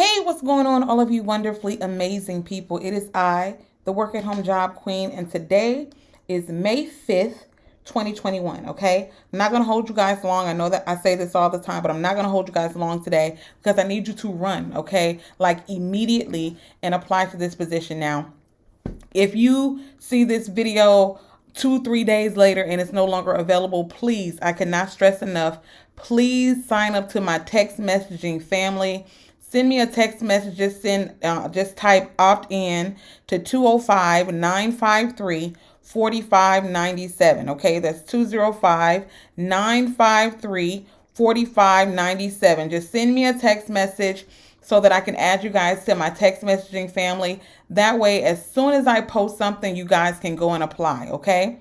Hey, what's going on, all of you wonderfully amazing people? It is I, the Work at Home Job Queen, and today is May 5th, 2021, okay? I'm not going to hold you guys long. I know that I say this all the time, but I'm not going to hold you guys long today because I need you to run, okay? Like immediately and apply for this position now. If you see this video 2-3 days later and it's no longer available, please, I cannot stress enough, please sign up to my text messaging family. Send me a text message. Just type opt in to 205-953-4597. Okay, that's 205-953-4597. Just send me a text message so that I can add you guys to my text messaging family. That way, as soon as I post something, you guys can go and apply, okay?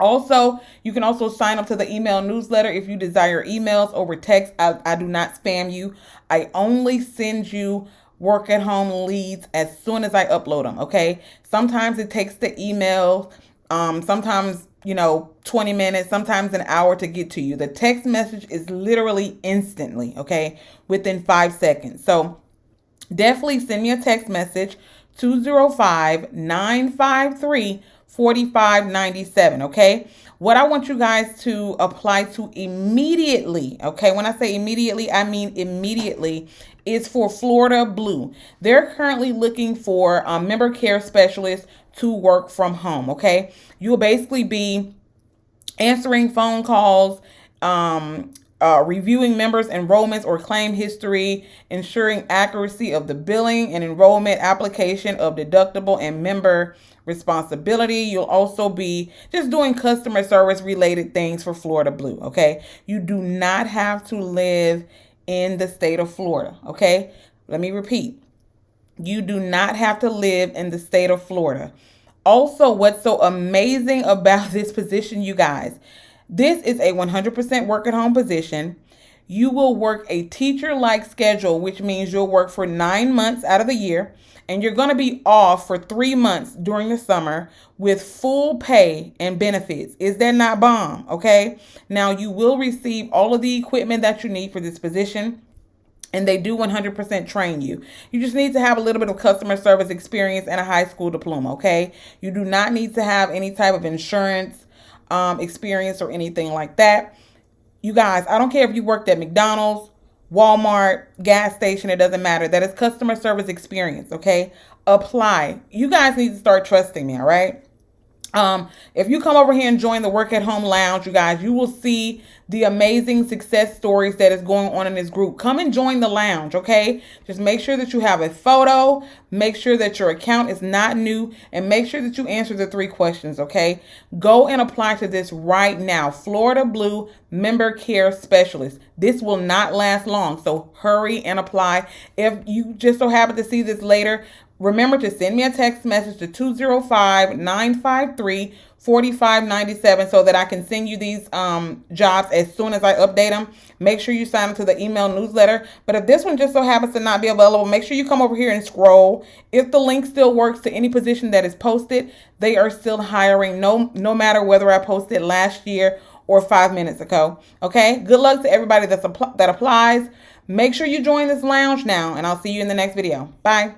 Also, you can also sign up to the email newsletter if you desire emails over text. I do not spam you. I only send you work at home leads as soon as I upload them, okay? Sometimes it takes the email, sometimes 20 minutes, sometimes an hour to get to you. The text message is literally instantly, okay, within 5 seconds. So definitely send me a text message, 205-953-4597, okay? What I want you guys to apply to immediately, okay? When I say immediately, I mean immediately, is for Florida Blue. They're currently looking for member care specialists to work from home, okay? You'll basically be answering phone calls, reviewing members' enrollments or claim history, ensuring accuracy of the billing and enrollment, application of deductible and member responsibility. You'll also be just doing customer service related things for Florida Blue, okay? You do not have to live in the state of Florida, okay? Let me repeat. You do not have to live in the state of Florida. Also, what's so amazing about this position, you guys, this is a 100% work at home position. You will work a teacher-like schedule, which means you'll work for 9 months out of the year, and you're going to be off for 3 months during the summer with full pay and benefits. Is that not bomb? Okay. Now you will receive all of the equipment that you need for this position, and they do 100% train you. You just need to have a little bit of customer service experience and a high school diploma, okay? You do not need to have any type of insurance experience or anything like that. You guys, I don't care if you worked at McDonald's, Walmart, gas station, it doesn't matter. That is customer service experience, okay? Apply. You guys need to start trusting me, all right? If you come over here and join the Work at Home Lounge, you guys, you will see the amazing success stories that is going on in this group. Come and join the lounge, okay? Just make sure that you have a photo, make sure that your account is not new, and make sure that you answer the 3 questions, okay? Go and apply to this right now. Florida Blue Member Care Specialist. This will not last long, so hurry and apply. If you just so happen to see this later, remember to send me a text message to 205-953-4597 so that I can send you these jobs as soon as I update them. Make sure you sign up to the email newsletter. But if this one just so happens to not be available, make sure you come over here and scroll. If the link still works to any position that is posted, they are still hiring no matter whether I posted last year or 5 minutes ago. Okay? Good luck to everybody that applies. Make sure you join this lounge now, and I'll see you in the next video. Bye.